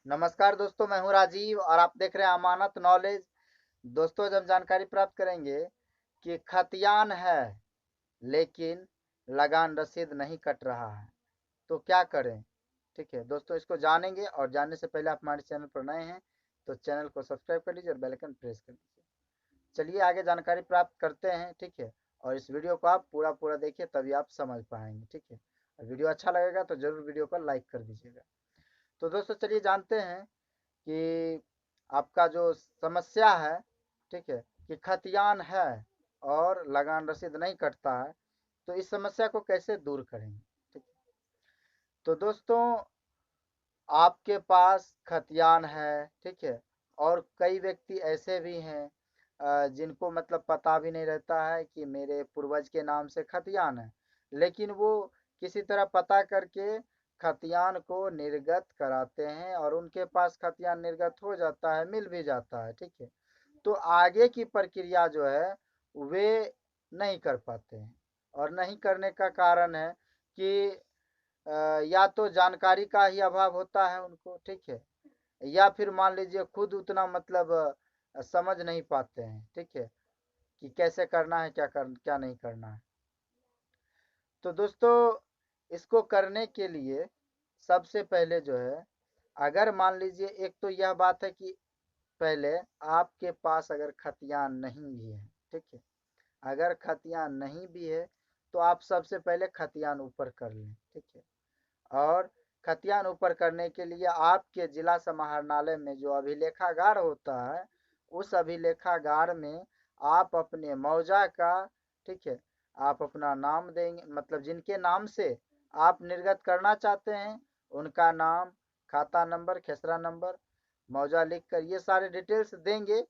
नमस्कार दोस्तों, मैं हूं राजीव और आप देख रहे हैं अमानत नॉलेज। दोस्तों, आज हम जानकारी प्राप्त करेंगे कि खतियान है लेकिन लगान रसीद नहीं कट रहा है, तो क्या करें। ठीक है दोस्तों, इसको जानेंगे और जानने से पहले आप हमारे चैनल पर नए हैं तो चैनल को सब्सक्राइब कर लीजिए और बेल आइकन प्रेस कर लीजिए। चलिए आगे जानकारी प्राप्त करते हैं। ठीक है, और इस वीडियो को आप पूरा पूरा देखिए तभी आप समझ पाएंगे। ठीक है, और वीडियो अच्छा लगेगा तो जरूर वीडियो को लाइक कर दीजिएगा। तो दोस्तों चलिए जानते हैं कि आपका जो समस्या है, ठीक है, कि खतियान है और लगान रसीद नहीं कटता है, तो इस समस्या को कैसे दूर करेंगे। ठीक है, तो दोस्तों आपके पास खतियान है, ठीक है, और कई व्यक्ति ऐसे भी हैं जिनको मतलब पता भी नहीं रहता है कि मेरे पूर्वज के नाम से खतियान है, लेकिन वो किसी तरह पता करके खतियान को निर्गत कराते हैं और उनके पास खतियान निर्गत हो जाता है, मिल भी जाता है। ठीक है, तो आगे की प्रक्रिया जो है वे नहीं कर पाते हैं, और नहीं करने का कारण है कि या तो जानकारी का ही अभाव होता है उनको। ठीक है, या फिर मान लीजिए खुद उतना मतलब समझ नहीं पाते हैं। ठीक है, कि कैसे करना है, क्या नहीं करना है। तो दोस्तों इसको करने के लिए सबसे पहले जो है, अगर मान लीजिए, एक तो यह बात है कि पहले आपके पास अगर खतियान नहीं भी है, ठीक है, अगर खतियान नहीं भी है तो आप सबसे पहले खतियान ऊपर कर लें। ठीक है, और खतियान ऊपर करने के लिए आपके जिला समाहरणालय में जो अभिलेखागार होता है, उस अभिलेखागार में आप अपने मौजा का, ठीक है, आप अपना नाम देंगे, मतलब जिनके नाम से आप निर्गत करना चाहते हैं उनका नाम, खाता नंबर, खेसरा नंबर, मौजा लिख कर ये सारे डिटेल्स देंगे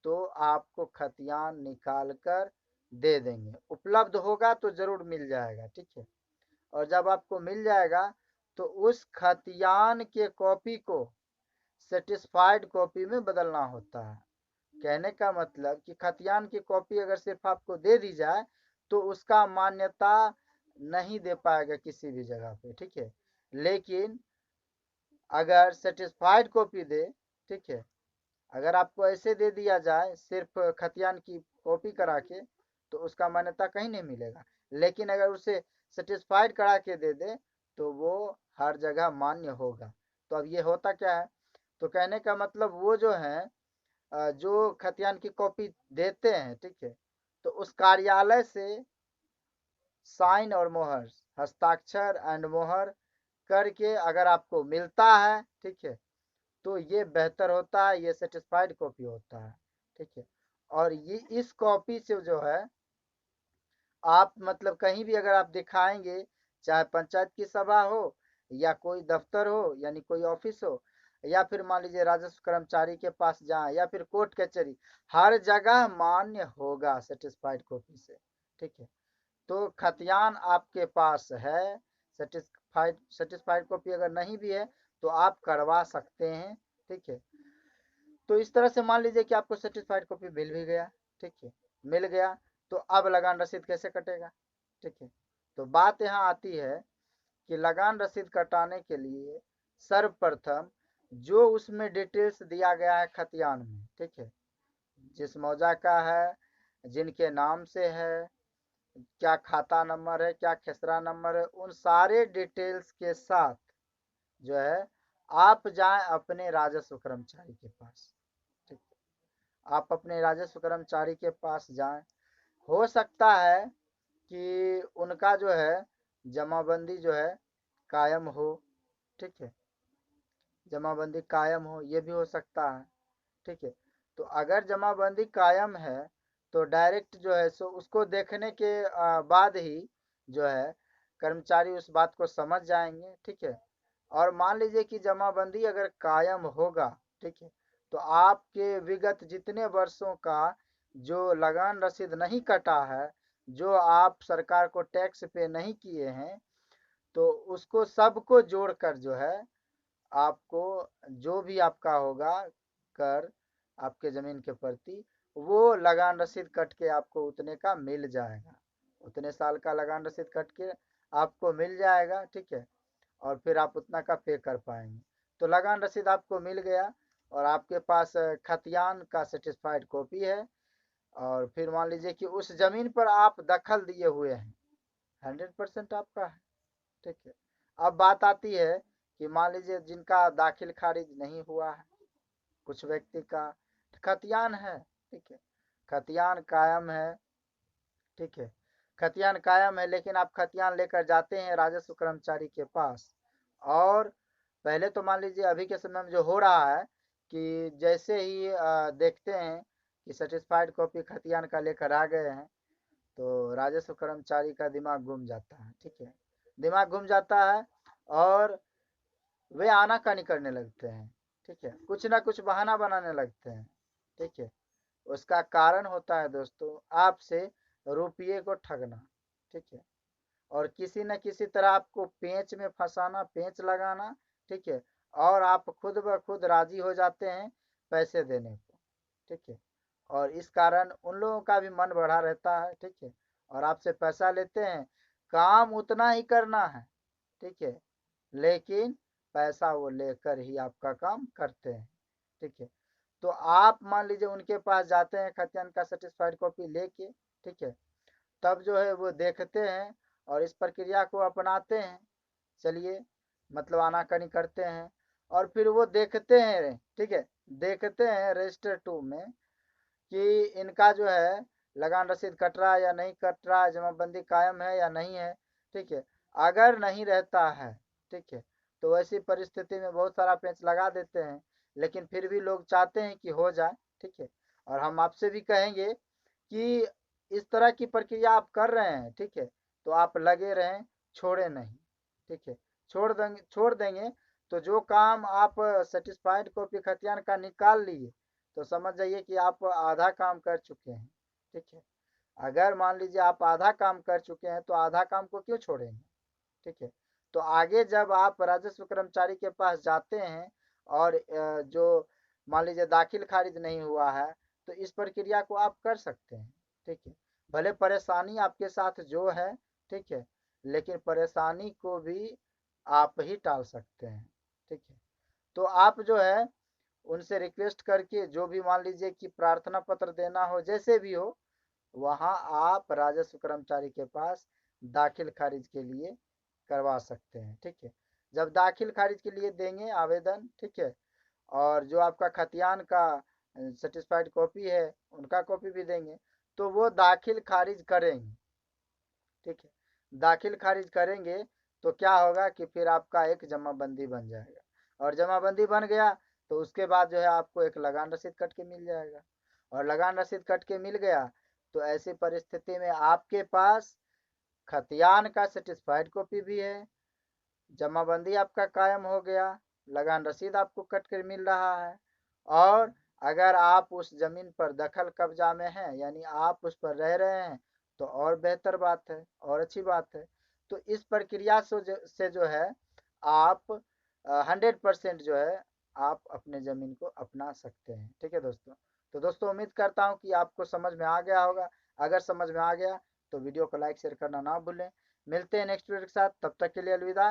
तो आपको खतियान निकाल कर दे देंगे। उपलब्ध होगा तो ज़रूर मिल जाएगा। ठीक है, और जब आपको मिल जाएगा तो उस खतियान के कॉपी को सेटिस्फाइड कॉपी में बदलना होता है। कहने का मतलब कि खतियान की कॉपी अगर सिर्फ आपको दे दी जाए तो उसका मान्यता नहीं दे पाएगा किसी भी जगह पे। ठीक है, लेकिन अगर सेटिस्फाइड कॉपी दे, ठीक है, अगर आपको ऐसे दे दिया जाए सिर्फ खतियान की कॉपी करा के, तो उसका मान्यता कहीं नहीं मिलेगा। लेकिन अगर उसे सेटिस्फाइड करा के दे दे तो वो हर जगह मान्य होगा। तो अब ये होता क्या है, तो कहने का मतलब वो जो है जो खतियान की कॉपी देते हैं, ठीक है, तो उस कार्यालय से साइन और मोहर, हस्ताक्षर एंड मोहर करके अगर आपको मिलता है, ठीक है, तो ये बेहतर होता है, ये सेटिस्फाइड कॉपी होता है। ठीक है, और ये इस कॉपी से जो है आप मतलब कहीं भी अगर आप दिखाएंगे, चाहे पंचायत की सभा हो या कोई दफ्तर हो यानी कोई ऑफिस हो, या फिर मान लीजिए राजस्व कर्मचारी के पास जाए या फिर कोर्ट कचहरी, हर जगह मान्य होगा सेटिस्फाइड कॉपी से। ठीक है, तो खतियान आपके पास है, सेटिस्फाइड कॉपी अगर नहीं भी है तो आप करवा सकते हैं। ठीक है, तो इस तरह से मान लीजिए कि आपको सेटिस्फाइड कॉपी मिल भी गया। ठीक है, मिल गया, तो अब लगान रसीद कैसे कटेगा। ठीक है, तो बात यहाँ आती है कि लगान रसीद कटाने के लिए सर्वप्रथम जो उसमें डिटेल्स दिया गया है खतियान में, ठीक है, जिस मौजा का है, जिनके नाम से है, क्या खाता नंबर है, क्या खेसरा नंबर है, उन सारे डिटेल्स के साथ जो है आप जाएं अपने राजस्व कर्मचारी के पास। ठीक है, आप अपने राजस्व कर्मचारी के पास जाएं। हो सकता है कि उनका जो है जमाबंदी जो है कायम हो। ठीक है, जमाबंदी कायम हो, ये भी हो सकता है। ठीक है, तो अगर जमाबंदी कायम है तो डायरेक्ट जो है सो उसको देखने के बाद ही जो है कर्मचारी उस बात को समझ जाएंगे। ठीक है, और मान लीजिए कि जमाबंदी अगर कायम होगा, ठीक है, तो आपके विगत जितने वर्षों का जो लगान रसीद नहीं कटा है, जो आप सरकार को टैक्स पे नहीं किए हैं, तो उसको सबको जोड़कर जो है आपको जो भी आपका होगा कर आपके ज़मीन के प्रति, वो लगान रसीद कट के आपको उतने का मिल जाएगा। उतने साल का लगान रसीद कट के आपको मिल जाएगा। ठीक है, और फिर आप उतना का पे कर पाएंगे। तो लगान रसीद आपको मिल गया और आपके पास खतियान का सर्टिफाइड कॉपी है, और फिर मान लीजिए कि उस जमीन पर आप दखल दिए हुए हैं, 100% आपका है। ठीक है। अब बात आती है कि मान लीजिए जिनका दाखिल खारिज नहीं हुआ है, कुछ व्यक्ति का खतियान है, ठीक है, खतियान कायम है, ठीक है, खतियान कायम है, लेकिन आप खतियान लेकर जाते हैं राजस्व कर्मचारी के पास, और पहले तो मान लीजिए अभी के समय में जो हो रहा है कि जैसे ही देखते हैं कि सर्टिफाइड कॉपी खतियान का लेकर आ गए हैं, तो राजस्व कर्मचारी का दिमाग घूम जाता है। ठीक है, दिमाग घूम जाता है और वे आनाकानी करने लगते हैं। ठीक है, कुछ ना कुछ बहाना बनाने लगते हैं। ठीक है, उसका कारण होता है दोस्तों आपसे रुपये को ठगना। ठीक है, और किसी न किसी तरह आपको पेंच में फंसाना, पेंच लगाना। ठीक है, और आप खुद ब खुद राजी हो जाते हैं पैसे देने को। ठीक है, और इस कारण उन लोगों का भी मन बढ़ा रहता है। ठीक है, और आपसे पैसा लेते हैं, काम उतना ही करना है। ठीक है, लेकिन पैसा वो लेकर ही आपका काम करते हैं। ठीक है, तो आप मान लीजिए उनके पास जाते हैं खतियान का सर्टिफाइड कॉपी लेके। ठीक है, तब जो है वो देखते हैं और इस प्रक्रिया को अपनाते हैं। चलिए, मतलब आनाकानी करते हैं और फिर वो देखते हैं। ठीक है, देखते हैं रजिस्टर 2 में कि इनका जो है लगान रसीद कट रहा है या नहीं कट रहा है, जमाबंदी कायम है या नहीं है। ठीक है, अगर नहीं रहता है, ठीक है, तो ऐसी परिस्थिति में बहुत सारा पेंच लगा देते हैं, लेकिन फिर भी लोग चाहते हैं कि हो जाए। ठीक है, और हम आपसे भी कहेंगे कि इस तरह की प्रक्रिया आप कर रहे हैं, ठीक है, तो आप लगे रहें, छोड़े नहीं। ठीक है, छोड़ देंगे तो जो काम आप सेटिस्फाइड कॉपी खतियान का निकाल लिए, तो समझ जाइए कि आप आधा काम कर चुके हैं। ठीक है, अगर मान लीजिए आप आधा काम कर चुके हैं तो आधा काम को क्यों छोड़ेंगे। ठीक है, तो आगे जब आप राजस्व कर्मचारी के पास जाते हैं और जो मान लीजिए दाखिल खारिज नहीं हुआ है, तो इस प्रक्रिया को आप कर सकते हैं। ठीक है, भले परेशानी आपके साथ जो है, ठीक है, लेकिन परेशानी को भी आप ही टाल सकते हैं। ठीक है, तो आप जो है उनसे रिक्वेस्ट करके जो भी मान लीजिए कि प्रार्थना पत्र देना हो, जैसे भी हो, वहाँ आप राजस्व कर्मचारी के पास दाखिल खारिज के लिए करवा सकते हैं। ठीक है, जब दाखिल खारिज के लिए देंगे आवेदन, ठीक है, और जो आपका खतियान का सर्टिफाइड कॉपी है उनका कॉपी भी देंगे, तो वो दाखिल खारिज करेंगे। ठीक है, दाखिल खारिज करेंगे तो क्या होगा कि फिर आपका एक जमाबंदी बन जाएगा, और जमाबंदी बन गया तो उसके बाद जो है आपको एक लगान रसीद कट के मिल जाएगा, और लगान रसीद कट के मिल गया तो ऐसी परिस्थिति में आपके पास खतियान का सर्टिफाइड कॉपी भी है, जमाबंदी आपका कायम हो गया, लगान रसीद आपको कट कर मिल रहा है, और अगर आप उस जमीन पर दखल कब्जा में हैं, यानी आप उस पर रह रहे हैं, तो और बेहतर बात है और अच्छी बात है। तो इस प्रक्रिया से जो है आप 100% जो है आप अपने ज़मीन को अपना सकते हैं। ठीक है दोस्तों, तो दोस्तों उम्मीद करता हूँ कि आपको समझ में आ गया होगा। अगर समझ में आ गया तो वीडियो को लाइक शेयर करना ना भूलें। मिलते हैं नेक्स्ट वीडियो के साथ, तब तक के लिए अलविदा।